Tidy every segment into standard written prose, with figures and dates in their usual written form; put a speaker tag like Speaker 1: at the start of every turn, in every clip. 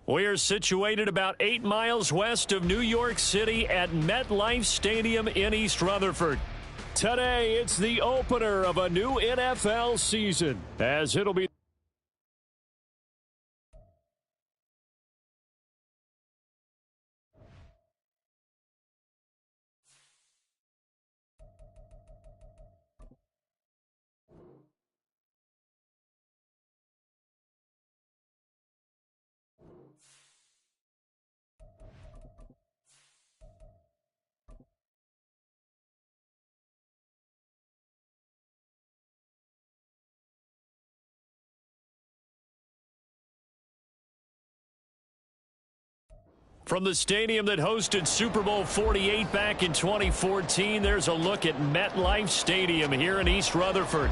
Speaker 1: We're situated about 8 miles west of New York City at MetLife Stadium in East Rutherford. Today, it's the opener of a new NFL season, as it'll be from the stadium that hosted Super Bowl 48 back in 2014. There's a look at MetLife Stadium here in East Rutherford.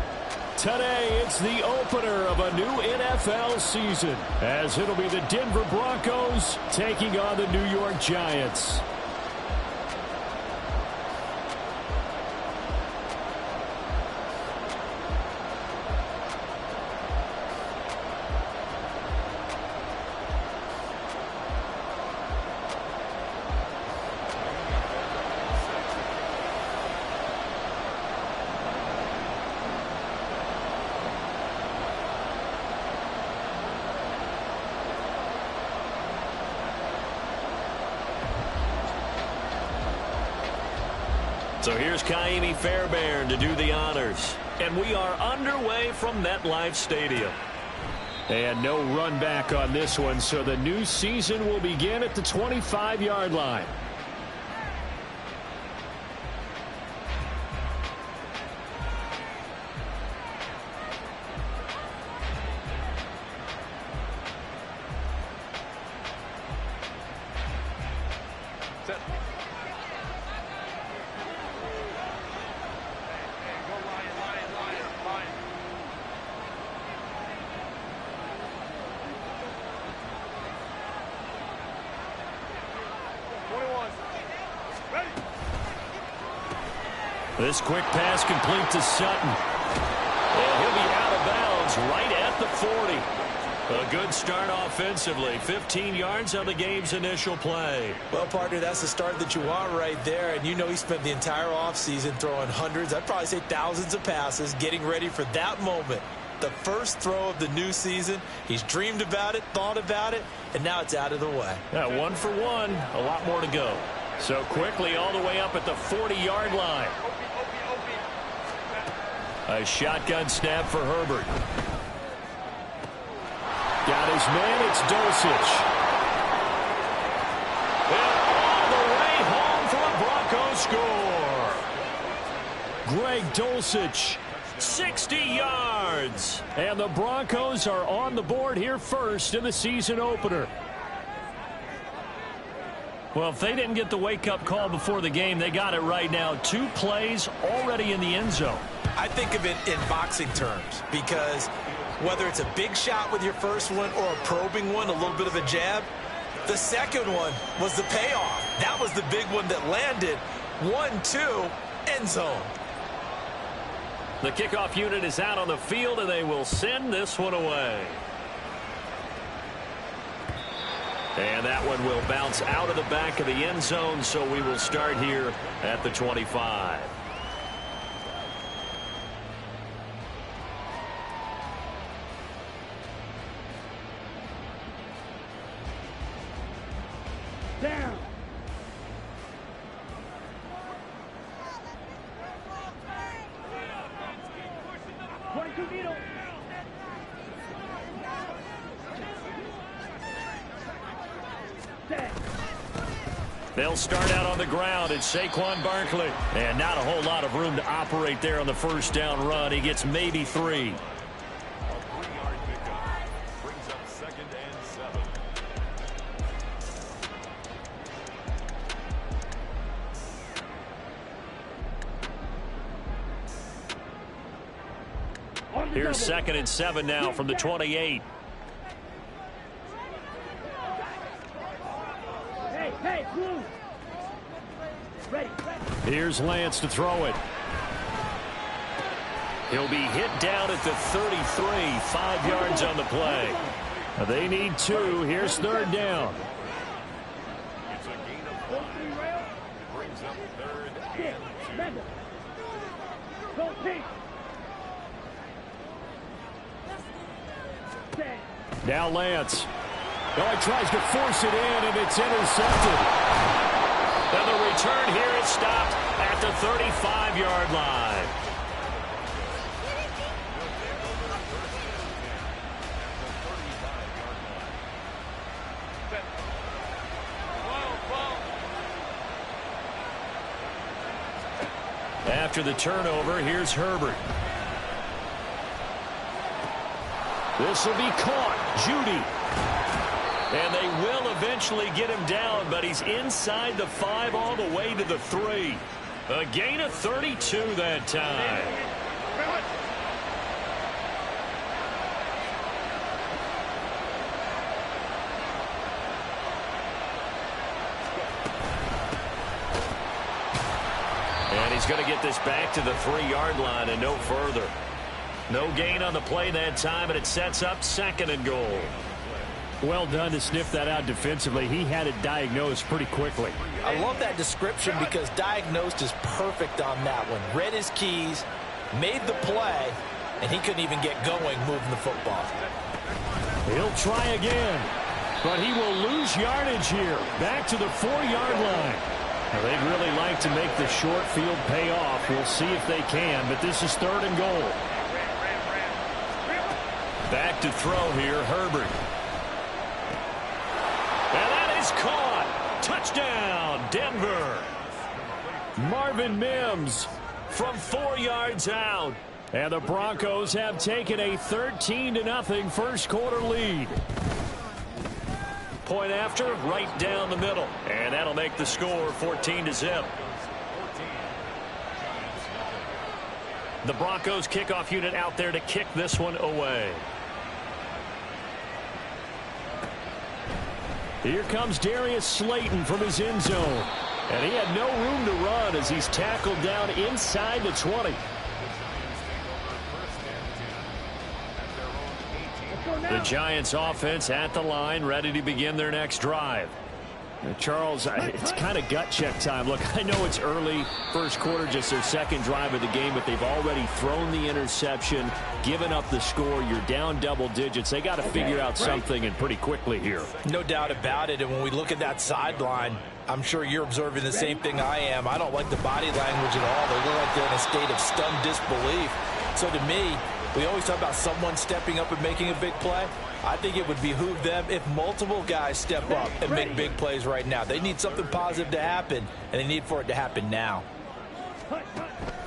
Speaker 1: Today, it's the opener of a new NFL season, as it'll be the Denver Broncos taking on the New York Giants. So here's Kaimi Fairbairn to do the honors. And we are underway from MetLife Stadium. And no run back on this one, so the new season will begin at the 25-yard line. This quick pass complete to Sutton. And he'll be out of bounds right at the 40. A good start offensively. 15 yards on the game's initial play.
Speaker 2: Well, partner, that's the start that you want right there. And you know he spent the entire offseason throwing hundreds, I'd probably say thousands of passes, getting ready for that moment. The first throw of the new season. He's dreamed about it, thought about it, and now it's out of the way.
Speaker 1: Yeah, 1 for 1. A lot more to go. So quickly all the way up at the 40-yard line. A shotgun snap for Herbert. Got his man, it's Dulcich. And all the way home for a Broncos score. Greg Dulcich, 60 yards. And the Broncos are on the board here first in the season opener. Well, if they didn't get the wake-up call before the game, they got it right now. 2 plays already in the end zone.
Speaker 2: I think of it in boxing terms, because whether it's a big shot with your first one or a probing one, a little bit of a jab, the second one was the payoff. That was the big one that landed. 1-2, end zone.
Speaker 1: The kickoff unit is out on the field, and they will send this one away. And that one will bounce out of the back of the end zone, so we will start here at the 25.
Speaker 3: Down.
Speaker 1: They'll start out on the ground. It's Saquon Barkley. And not a whole lot of room to operate there on the first down run. He gets maybe 3. Here's 2nd and 7 now from the 28. Here's Lance to throw it. He'll be hit down at the 33, 5 yards on the play. They need 2. Here's 3rd down.
Speaker 3: It's a gain of 1. It brings up 3rd and 2.
Speaker 1: Now Lance. Oh, he tries to force it in, and it's intercepted. And the return here is stopped at the 35-yard line. After the turnover, here's Herbert. This will be caught. Judy. And they will eventually get him down, but he's inside the 5 all the way to the 3. A gain of 32 that time. And he's going to get this back to the 3-yard line and no further. No gain on the play that time, and it sets up 2nd and goal. Well done to sniff that out defensively. He had it diagnosed pretty quickly.
Speaker 2: I love that description because diagnosed is perfect on that one. Read his keys, made the play, and he couldn't even get going moving the football.
Speaker 1: He'll try again, but he will lose yardage here. Back to the 4-yard line. Now, they'd really like to make the short field pay off. We'll see if they can, but this is 3rd and goal. Back to throw here, Herbert. And that is caught. Touchdown, Denver. Marvin Mims from 4 yards out. And the Broncos have taken a 13-0 first quarter lead. Point after, right down the middle. And that'll make the score 14-0. The Broncos kickoff unit out there to kick this one away. Here comes Darius Slayton from his end zone. And he had no room to run as he's tackled down inside the 20. The Giants offense at the line, ready to begin their next drive. Charles, it's kind of gut check time. Look, I know it's early, first quarter, just their 2nd drive of the game, but they've already thrown the interception, given up the score. You're down double digits. They got to figure out something, and pretty quickly here.
Speaker 2: No doubt about it, and when we look at that sideline, I'm sure you're observing the same thing I am. I don't like the body language at all. They look like they're in a state of stunned disbelief. So to me, we always talk about someone stepping up and making a big play. I think it would behoove them if multiple guys step up and make big plays right now. They need something positive to happen, and they need for it to happen now.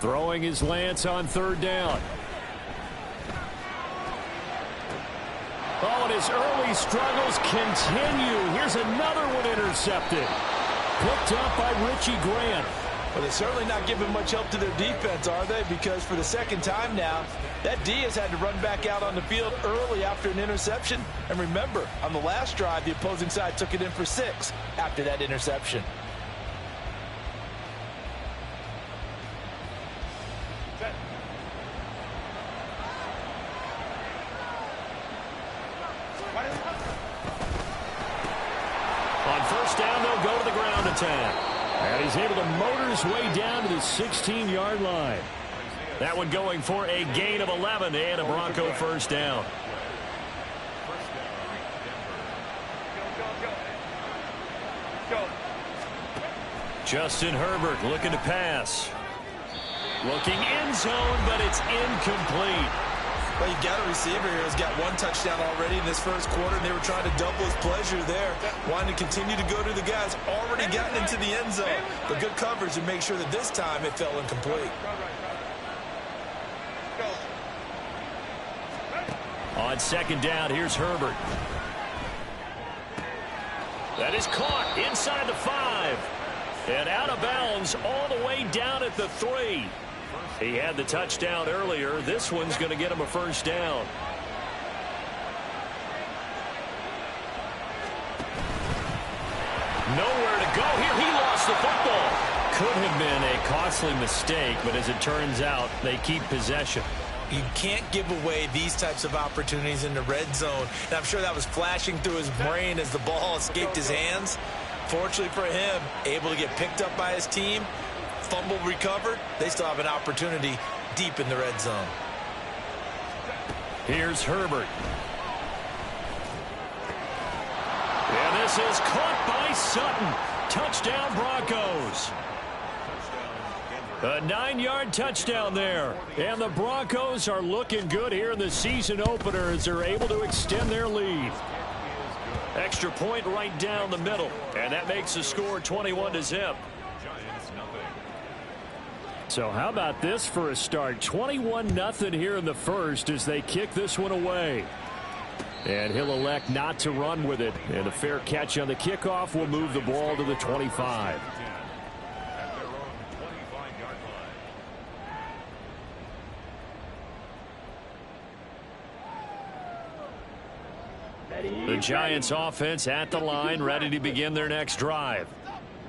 Speaker 1: Throwing his Lance on 3rd down. Oh, and his early struggles continue. Here's another one intercepted. Picked up by Richie Grant.
Speaker 2: Well, they're certainly not giving much help to their defense, are they? Because for the 2nd time now, that D has had to run back out on the field early after an interception. And remember, on the last drive, the opposing side took it in for 6 after that interception.
Speaker 1: On 1st down, they'll go to the ground attack. And he's able to motor his way down to the 16-yard line. That one going for a gain of 11 and a Bronco 1st down. Justin Herbert looking to pass. Looking end zone, but it's incomplete.
Speaker 2: Well, you've got a receiver here who's got 1 touchdown already in this first quarter, and they were trying to double his pleasure there, wanting to continue to go to the guys already gotten into the end zone. But good coverage to make sure that this time it fell incomplete.
Speaker 1: On 2nd down, here's Herbert. That is caught inside the 5. And out of bounds all the way down at the 3. He had the touchdown earlier. This one's going to get him a 1st down. Nowhere to go here. He lost the football. Could have been a costly mistake, but as it turns out, they keep possession.
Speaker 2: You can't give away these types of opportunities in the red zone. And I'm sure that was flashing through his brain as the ball escaped his hands. Fortunately for him, able to get picked up by his team, fumble recovered. They still have an opportunity deep in the red zone.
Speaker 1: Here's Herbert. And this is caught by Sutton. Touchdown Broncos. A 9-yard touchdown there. And the Broncos are looking good here in the season opener as they're able to extend their lead. Extra point right down the middle. And that makes the score 21-0. So how about this for a start? 21-0 here in the first as they kick this one away. And he'll elect not to run with it. And a fair catch on the kickoff will move the ball to the 25. The Giants offense at the line, ready to begin their next drive.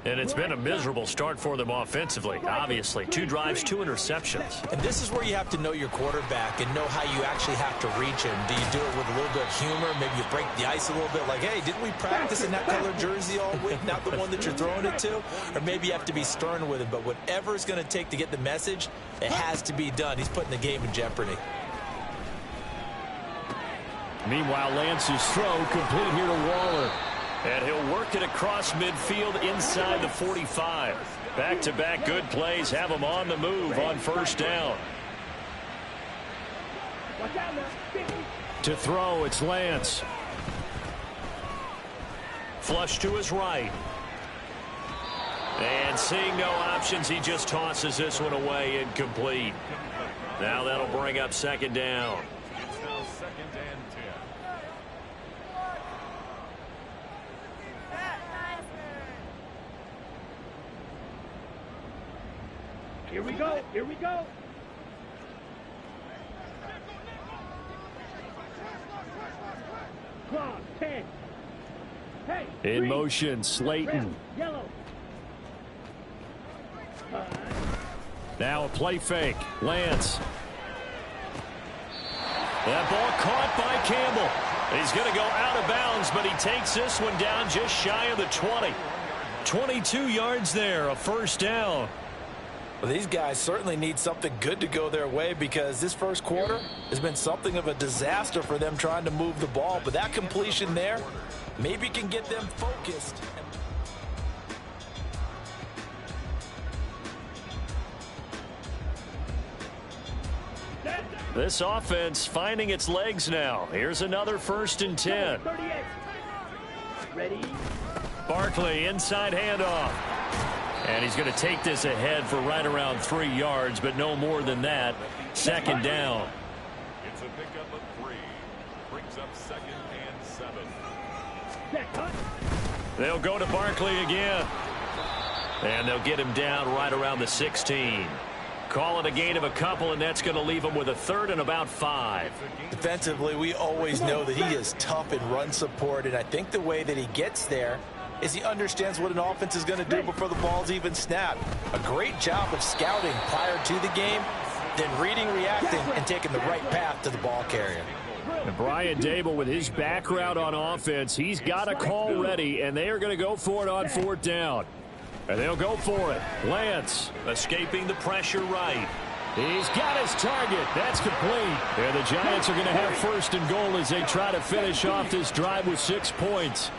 Speaker 1: And it's been a miserable start for them offensively, obviously. 2 drives, 2 interceptions.
Speaker 2: And this is where you have to know your quarterback and know how you actually have to reach him. Do you do it with a little bit of humor? Maybe you break the ice a little bit like, hey, didn't we practice in that color jersey all week? Not the one that you're throwing it to? Or maybe you have to be stern with him. But whatever it's going to take to get the message, it has to be done. He's putting the game in jeopardy.
Speaker 1: Meanwhile, Lance's throw complete here to Waller. And he'll work it across midfield inside the 45. Back-to-back good plays have him on the move on first down. To throw, it's Lance. Flush to his right. And seeing no options, he just tosses this one away incomplete. Now that'll bring up second down.
Speaker 3: It's now 2nd and 10.
Speaker 4: Here we go. Here we go. Clock, 10. Hey,
Speaker 1: In
Speaker 4: green,
Speaker 1: motion, Slayton.
Speaker 4: red, yellow.
Speaker 1: Now a play fake. Lance. That ball caught by Campbell. He's going to go out of bounds, but he takes this one down just shy of the 20. 22 yards there, a first down.
Speaker 2: Well, these guys certainly need something good to go their way because this first quarter has been something of a disaster for them trying to move the ball. But that completion there maybe can get them focused.
Speaker 1: This offense finding its legs now. Here's another 1st and 10.
Speaker 4: 38. Ready?
Speaker 1: Barkley inside handoff. And he's going to take this ahead for right around 3 yards, but no more than that. Second down.
Speaker 3: It's a pickup of 3. Brings up 2nd and 7.
Speaker 4: Set, cut.
Speaker 1: They'll go to Barkley again. And they'll get him down right around the 16. Call it a gain of a couple, and that's going to leave him with a 3rd and about 5.
Speaker 2: Defensively, we always know that he is tough in run support, and I think the way that he gets there is he understands what an offense is going to do before the ball's even snapped. A great job of scouting prior to the game, then reading, reacting, and taking the right path to the ball carrier.
Speaker 1: And Brian Dable, with his background on offense, he's got a call ready, and they are going to go for it on 4th down. And they'll go for it. Lance escaping the pressure right. He's got his target. That's complete. And the Giants are going to have 1st and goal as they try to finish off this drive with 6 points.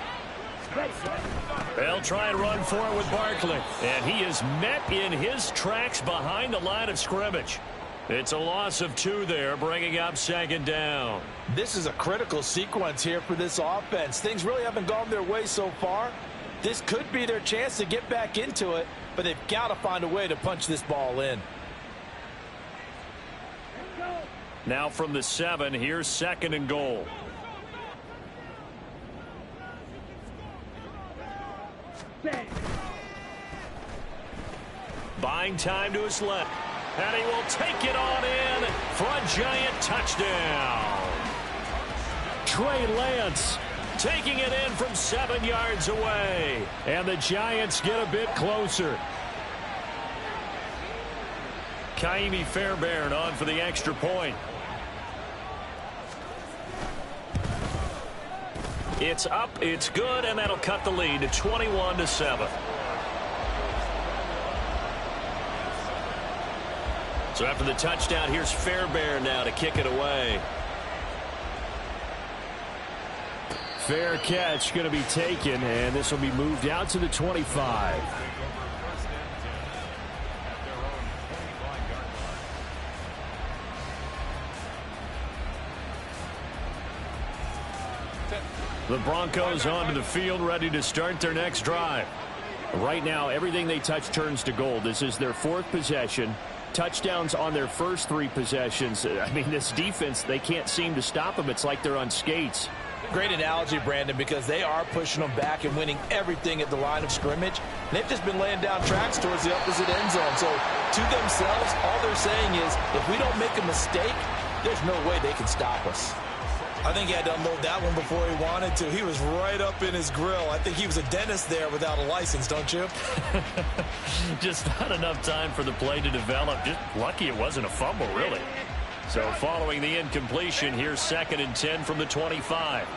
Speaker 1: They'll try and run for it with Barkley. And he is met in his tracks behind the line of scrimmage. It's a loss of 2 there, bringing up second down.
Speaker 2: This is a critical sequence here for this offense. Things really haven't gone their way so far. This could be their chance to get back into it, but they've got to find a way to punch this ball in.
Speaker 1: Now from the 7, here's second and goal. Buying time to his left. And he will take it on in for a Giant touchdown. Trey Lance taking it in from 7 yards away. And the Giants get a bit closer. Kaimi Fairbairn on for the extra point. It's up, it's good, and that'll cut the lead to 21-7. So after the touchdown, here's Fairbairn now to kick it away. Fair catch going to be taken, and this will be moved out to the 25. The Broncos onto the field, ready to start their next drive. Right now, everything they touch turns to gold. This is their 4th possession. Touchdowns on their first 3 possessions. I mean, this defense, they can't seem to stop them. It's like they're on skates.
Speaker 2: Great analogy, Brandon, because they are pushing them back and winning everything at the line of scrimmage. They've just been laying down tracks towards the opposite end zone. So to themselves, all they're saying is, if we don't make a mistake, there's no way they can stop us. I think he had to unload that one before he wanted to. He was right up in his grill. I think he was a dentist there without a license, don't you?
Speaker 1: Just not enough time for the play to develop. Just lucky it wasn't a fumble, really. So following the incompletion, here's 2nd and 10 from the 25.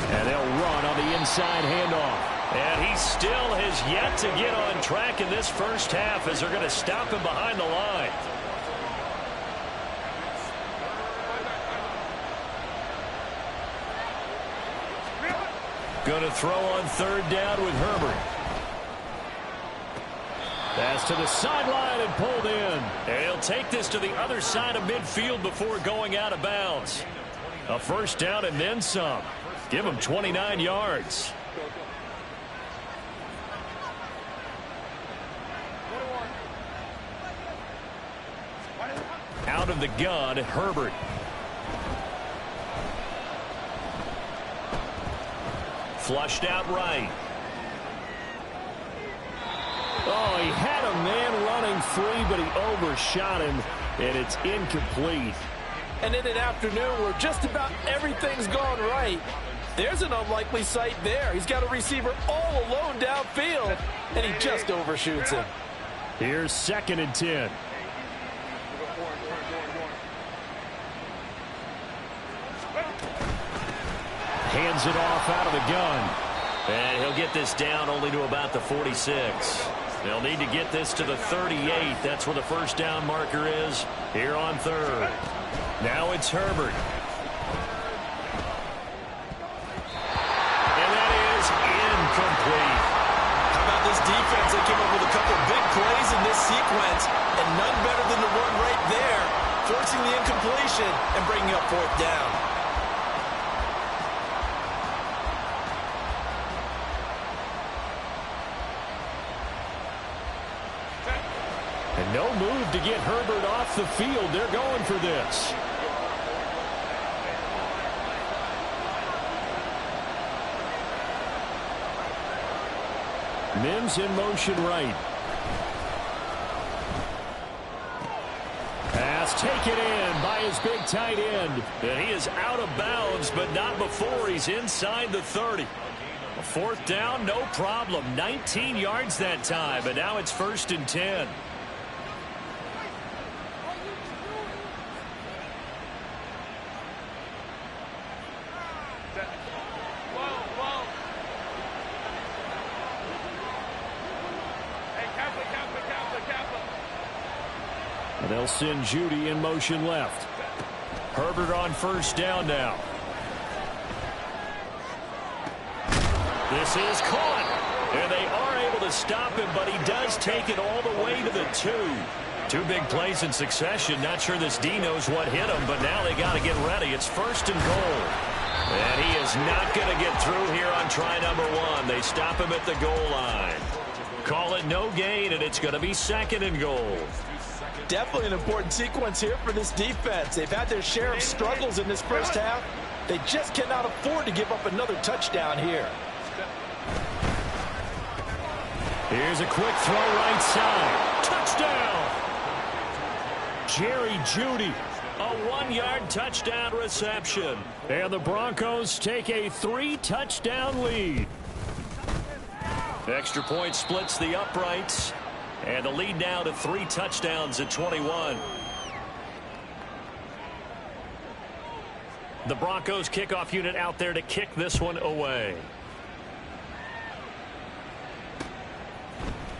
Speaker 1: And they'll run on the inside handoff. And he still has yet to get on track in this first half as they're going to stop him behind the line. Going to throw on 3rd down with Herbert. Pass to the sideline and pulled in. And he'll take this to the other side of midfield before going out of bounds. A 1st down and then some. Give him 29 yards. Out of the gun, Herbert. Flushed out right. Oh, he had a man running free, but he overshot him, and it's incomplete.
Speaker 2: And in an afternoon where just about everything's gone right, there's an unlikely sight there. He's got a receiver all alone downfield, and he just overshoots him.
Speaker 1: Here's 2nd and 10. Hands it off out of the gun. And he'll get this down only to about the 46. They'll need to get this to the 38. That's where the 1st down marker is here on 3rd. Now it's Herbert. And that is incomplete.
Speaker 2: How about this defense? They came up with a couple of big plays in this sequence, and none better than the one right there, forcing the incompletion and bringing up 4th down.
Speaker 1: And no move to get Herbert off the field. They're going for this. Mims in motion right. Pass taken in by his big tight end. And he is out of bounds, but not before he's inside the 30. A 4th down, no problem. 19 yards that time, and now it's 1st and 10. And they'll send Judy in motion left. Herbert on 1st down now. This is caught. And they are able to stop him, but he does take it all the way to the 2. 2 big plays in succession. Not sure this D knows what hit him, but now they got to get ready. It's 1st and goal. And he is not going to get through here on try number 1. They stop him at the goal line. Call it no gain, and it's going to be 2nd and goal.
Speaker 2: Definitely an important sequence here for this defense. They've had their share of struggles in this first half. They just cannot afford to give up another touchdown here.
Speaker 1: Here's a quick throw right side. Touchdown! Jerry Jeudy. A 1-yard touchdown reception. And the Broncos take a 3-touchdown lead. Extra point splits the uprights. And the lead now to 3 touchdowns at 21. The Broncos kickoff unit out there to kick this one away.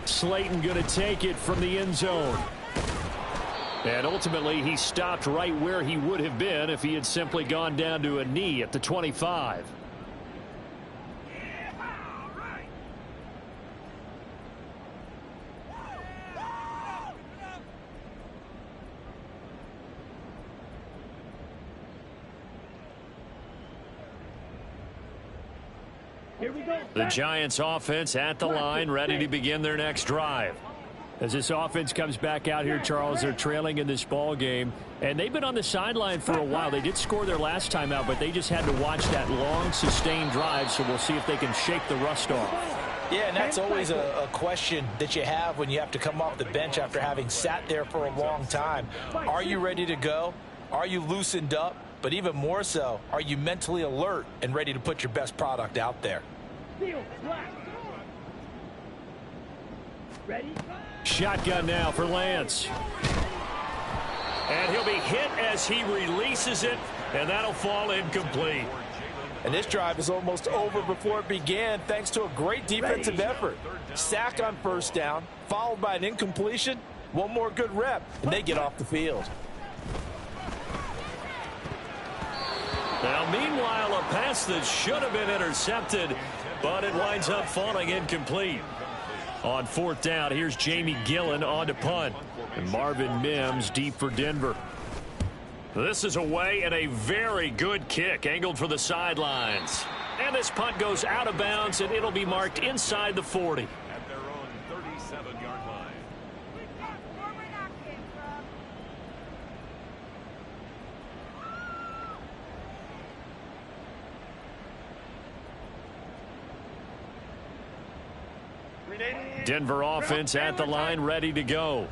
Speaker 1: Slayton going to take it from the end zone. And ultimately, he stopped right where he would have been if he had simply gone down to a knee at the 25. The Giants offense at the line, ready to begin their next drive. As this offense comes back out here, Charles, they're trailing in this ball game, and they've been on the sideline for a while. They did score their last time out, but they just had to watch that long, sustained drive, so we'll see if they can shake the rust off.
Speaker 2: Yeah, and that's always a question that you have when you have to come off the bench after having sat there for a long time. Are you ready to go? Are you loosened up? But even more so, are you mentally alert and ready to put your best product out there?
Speaker 4: Ready?
Speaker 1: Shotgun now for Lance. And he'll be hit as he releases it, and that'll fall incomplete.
Speaker 2: And this drive is almost over before it began thanks to a great defensive effort. Sack on first down, followed by an incompletion. One more good rep, and they get off the field.
Speaker 1: Now, meanwhile, a pass that should have been intercepted, but it winds up falling incomplete. On 4th down, here's Jamie Gillen on to punt. And Marvin Mims deep for Denver. This is away and a very good kick angled for the sidelines. And this punt goes out of bounds, and it'll be marked inside the 40.
Speaker 3: At their own 37-yard line.
Speaker 1: Denver offense at the line, ready to go.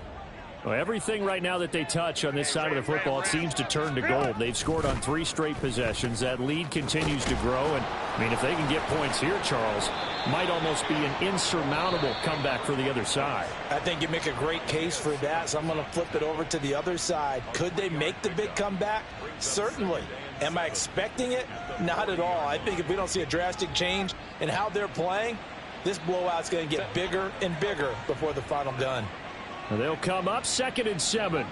Speaker 1: Well, everything right now that they touch on this side of the football, it seems to turn to gold. They've scored on 3 straight possessions. That lead continues to grow. And, I mean, if they can get points here, Charles, might almost be an insurmountable comeback for the other side.
Speaker 2: I think you make a great case for that, so I'm going to flip it over to the other side. Could they make the big comeback? Certainly. Am I expecting it? Not at all. I think if we don't see a drastic change in how they're playing, this blowout's going to get bigger and bigger before the final gun.
Speaker 1: They'll come up 2nd and 7.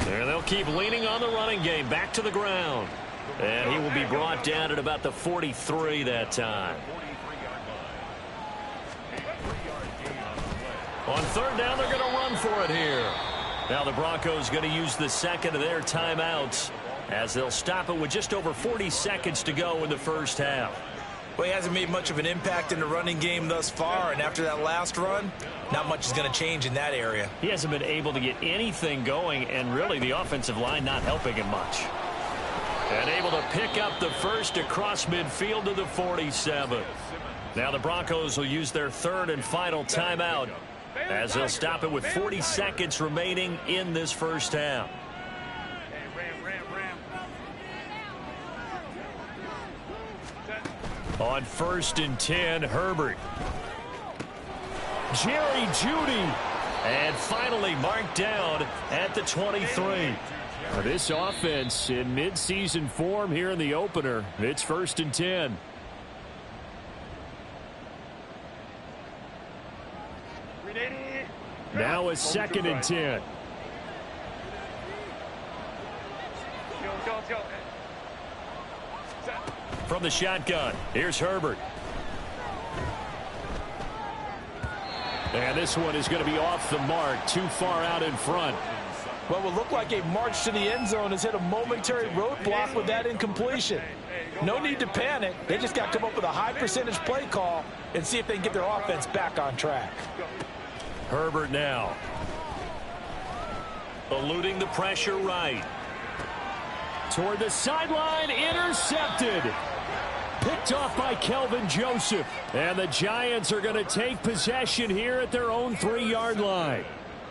Speaker 1: There they'll keep leaning on the running game. Back to the ground. And he will be brought down at about the 43 that time. On 3rd down, they're going to run for it here. Now the Broncos going to use the 2nd of their timeouts as they'll stop it with just over 40 seconds to go in the first half.
Speaker 2: Well, he hasn't made much of an impact in the running game thus far, and after that last run, not much is going to change in that area.
Speaker 1: He hasn't been able to get anything going, and really the offensive line not helping him much. And able to pick up the first across midfield to the 47. Now the Broncos will use their 3rd and final timeout as they'll stop it with 40 seconds remaining in this first half. On 1st and 10, Herbert. Jerry Jeudy. And finally marked down at the 23. This offense in midseason form here in the opener. It's 1st and 10. Now a 2nd and 10. From the shotgun, here's Herbert. And this one is going to be off the mark, too far out in front.
Speaker 2: Well, it will look like a march to the end zone has hit a momentary roadblock with that incompletion. No need to panic. They just got to come up with a high percentage play call and see if they can get their offense back on track.
Speaker 1: Herbert now. Eluding the pressure right. Toward the sideline, intercepted. Picked off by Kelvin Joseph. And the Giants are going to take possession here at their own 3-yard line.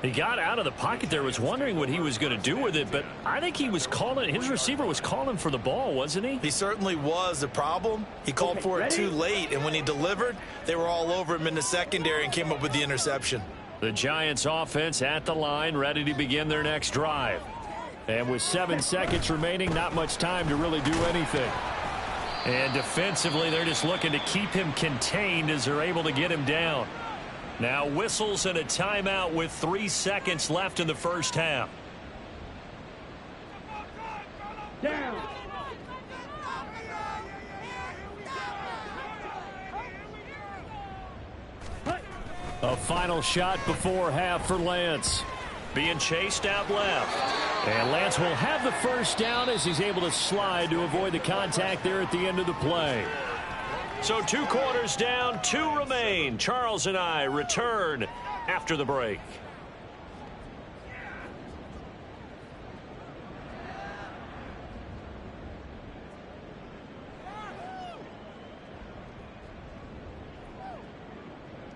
Speaker 1: He got out of the pocket there, was wondering what he was going to do with it, but I think he was calling, his receiver was calling for the ball, wasn't he?
Speaker 2: He certainly was. The problem, he called for it too late, and when he delivered, they were all over him in the secondary and came up with the interception.
Speaker 1: The Giants offense at the line, ready to begin their next drive. And with 7 seconds remaining, not much time to really do anything. And defensively, they're just looking to keep him contained as they're able to get him down. Now whistles and a timeout with 3 seconds left in the first half.
Speaker 4: Down.
Speaker 1: A final shot before half for Lance. Being chased out left. And Lance will have the first down as he's able to slide to avoid the contact there at the end of the play. So 2 quarters down, 2 remain. Charles and I return after the break.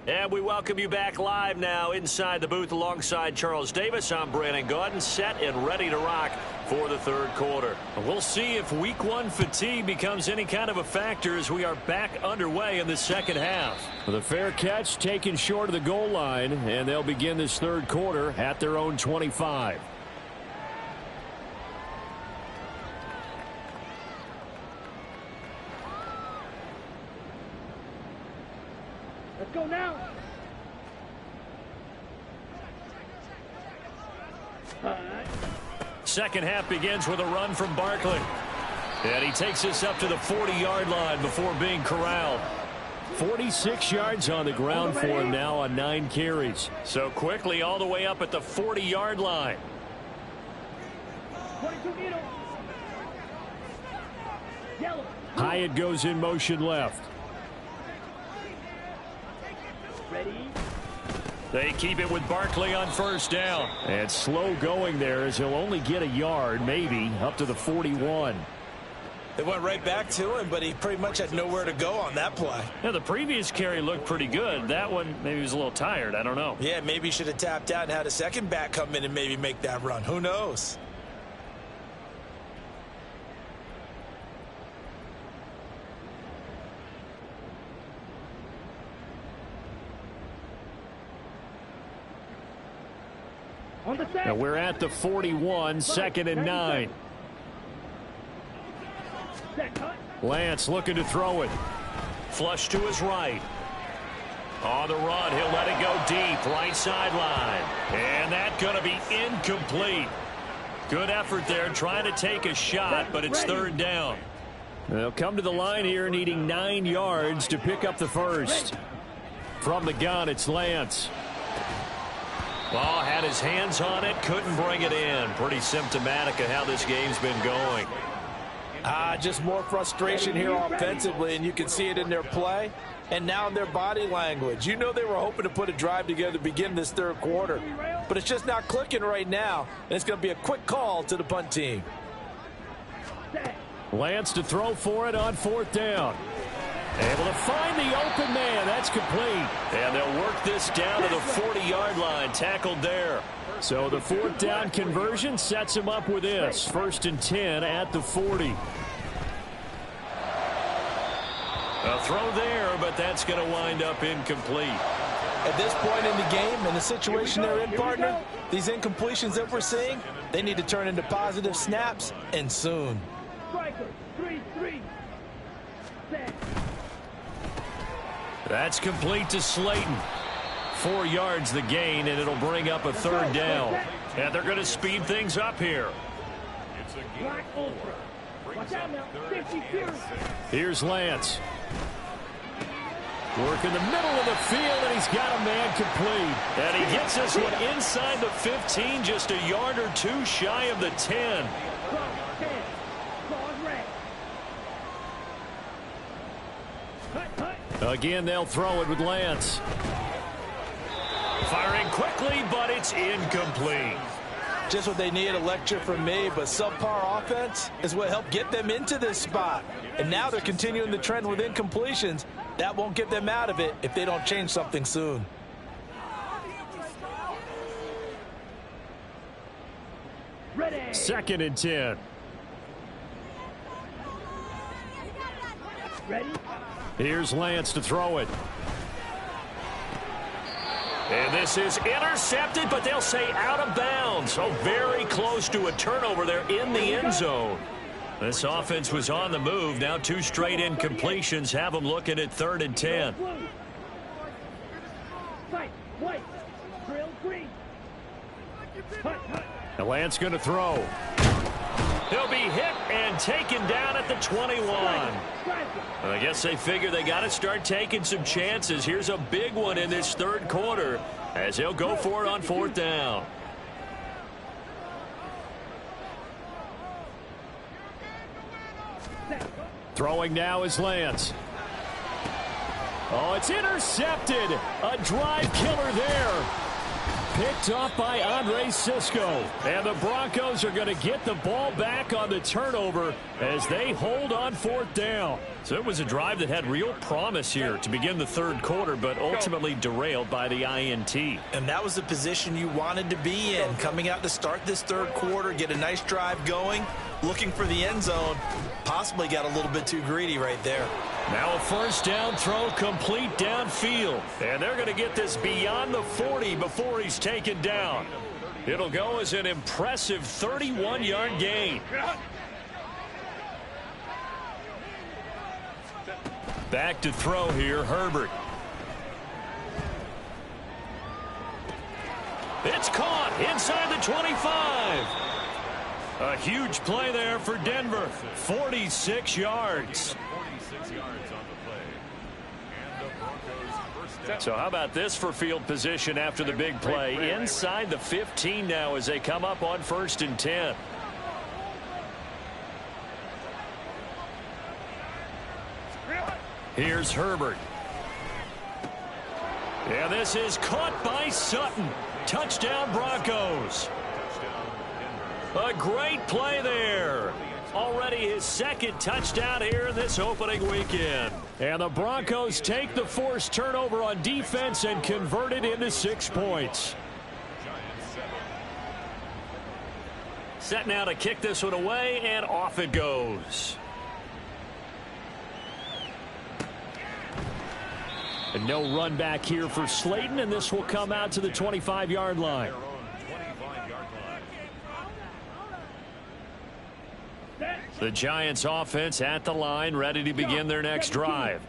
Speaker 1: And we welcome you back live now inside the booth alongside Charles Davis. I'm Brandon Gaudin, set and ready to rock for the third quarter. We'll see if week 1 fatigue becomes any kind of a factor as we are back underway in the second half. The fair catch taken short of the goal line, and they'll begin this third quarter at their own 25.
Speaker 4: Let's go now.
Speaker 1: Second half begins with a run from Barkley. And he takes us up to the 40-yard line before being corralled. 46 yards on the ground for him now on 9 carries. So quickly all the way up at the 40-yard line.
Speaker 4: 22 middle. Yellow.
Speaker 1: Hyatt goes in motion left.
Speaker 4: Ready.
Speaker 1: They keep it with Barkley on first down. And slow going there as he'll only get a yard, maybe, up to the 41.
Speaker 2: They went right back to him, but he pretty much had nowhere to go on that play.
Speaker 1: Yeah, the previous carry looked pretty good. That one, maybe he was a little tired. I don't know.
Speaker 2: Yeah, maybe he should have tapped out and had a second back come in and maybe make that run. Who knows?
Speaker 4: On the set.
Speaker 1: Now we're at the 41, 2nd and 9.
Speaker 4: Set cut.
Speaker 1: Lance looking to throw it. Flush to his right. On the run, he'll let it go deep, right sideline. And that's going to be incomplete. Good effort there, trying to take a shot, but it's third down. They'll come to the line here, needing 9 yards to pick up the first. From the gun, it's Lance. Ball had his hands on it, couldn't bring it in. Pretty symptomatic of how this game's been going.
Speaker 2: Just more frustration here offensively, and you can see it in their play and now in their body language. You know they were hoping to put a drive together to begin this third quarter, but it's just not clicking right now, and it's going to be a quick call to the punt team.
Speaker 1: Lance to throw for it on 4th down. Able to find the open man. That's complete. And they'll work this down to the 40-yard line. Tackled there. So the 4th down conversion sets him up with this. 1st and 10 at the 40. A throw there, but that's going to wind up incomplete.
Speaker 2: At this point in the game and the situation they're in, partner, these incompletions that we're seeing, they need to turn into positive snaps, and soon.
Speaker 4: Striker. 3-3. Set.
Speaker 1: That's complete to Slayton. 4 yards the gain, and it'll bring up a third down. And they're going to speed things up here.
Speaker 4: Black Ultra. Watch out now. 50 series.
Speaker 1: Here's Lance. Work in the middle of the field, and he's got a man complete. And he gets this one inside the 15, just a yard or 2 shy of the 10.
Speaker 4: Cross 10. Claws red. Cut.
Speaker 1: Again, they'll throw it with Lance. Firing quickly, but it's incomplete.
Speaker 2: Just what they need, a lecture from me, but subpar offense is what helped get them into this spot. And now they're continuing the trend with incompletions. That won't get them out of it if they don't change something soon.
Speaker 4: Ready.
Speaker 1: 2nd and 10.
Speaker 4: Ready.
Speaker 1: Here's Lance to throw it. And this is intercepted, but they'll say out of bounds. So very close to a turnover there in the end zone. This offense was on the move. Now 2 straight incompletions have them looking at 3rd and 10.
Speaker 4: Fight. White. Drill green.
Speaker 1: And Lance going to throw. He'll be hit and taken down at the 21. I guess they figure they got to start taking some chances. Here's a big one in this 3rd quarter as they'll go for it on 4th down. Throwing now is Lance. Oh, it's intercepted. A drive killer there. Picked off by Andre Sisco. And the Broncos are going to get the ball back on the turnover as they hold on 4th down. So it was a drive that had real promise here to begin the 3rd quarter, but ultimately derailed by the INT.
Speaker 2: And that was the position you wanted to be in. Coming out to start this 3rd quarter, get a nice drive going, looking for the end zone. Possibly got a little bit too greedy right there.
Speaker 1: Now a 1st down throw complete downfield. And they're going to get this beyond the 40 before he's taken down. It'll go as an impressive 31-yard gain. Back to throw here, Herbert. It's caught inside the 25. A huge play there for Denver. 46 yards. So how about this for field position after the big play? Inside the 15 now as they come up on 1st and 10. Here's Herbert. And this is caught by Sutton. Touchdown Broncos. A great play there. Already his 2nd touchdown here in this opening weekend. And the Broncos take the forced turnover on defense and convert it into 6 points. Set now to kick this one away, and off it goes. And no run back here for Slayton, and this will come out to the 25-yard line. The Giants offense at the line, ready to begin their next drive.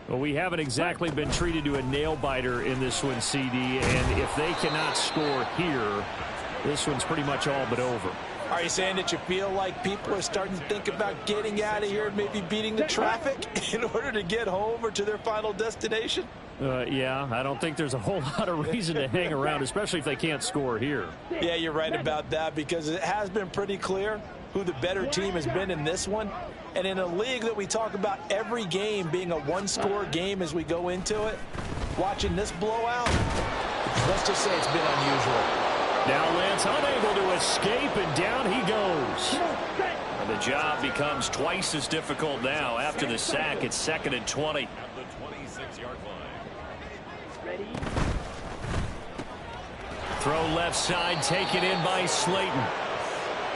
Speaker 1: Well, we haven't exactly been treated to a nail-biter in this one, CD, and if they cannot score here, this one's pretty much all but over.
Speaker 2: Are you saying that you feel like people are starting to think about getting out of here, maybe beating the traffic in order to get home or to their final destination?
Speaker 1: Yeah, I don't think there's a whole lot of reason to hang around, especially if they can't score here.
Speaker 2: Yeah, you're right about that, because it has been pretty clear who the better team has been in this one. And in a league that we talk about every game being a one-score game as we go into it, watching this blowout, let's just say it's been unusual.
Speaker 1: Now Lance unable to escape, and down he goes. And the job becomes twice as difficult now. After the sack, it's 2nd and 20.
Speaker 3: At the 26-yard line.
Speaker 4: Ready.
Speaker 1: Throw left side, taken in by Slayton.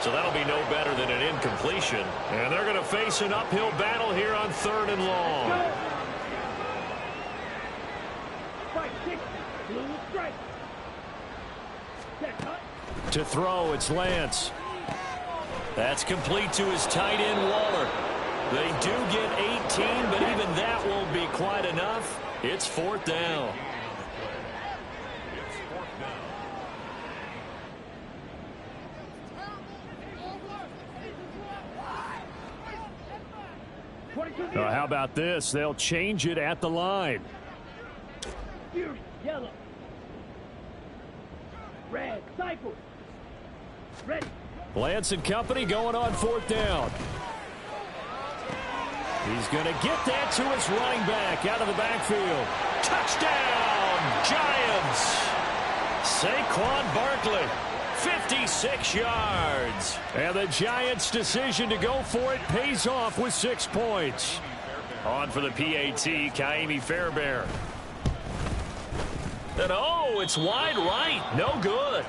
Speaker 1: So that'll be no better than an incompletion. And they're going to face an uphill battle here on 3rd and long. To throw, it's Lance. That's complete to his tight end, Waller. They do get 18, but even that won't be quite enough. It's 4th down. How about this? They'll change it at the line.
Speaker 4: Yellow. Red. Cycle. Ready.
Speaker 1: Lance and company going on 4th down. He's going to get that to his running back out of the backfield. Touchdown, Giants. Saquon Barkley, 56 yards. And the Giants' decision to go for it pays off with 6 points. On for the PAT, Kaimi Fairbairn. And oh, it's wide right. No good.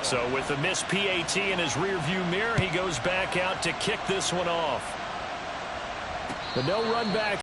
Speaker 1: So with the missed PAT in his rearview mirror, he goes back out to kick this one off. The no run back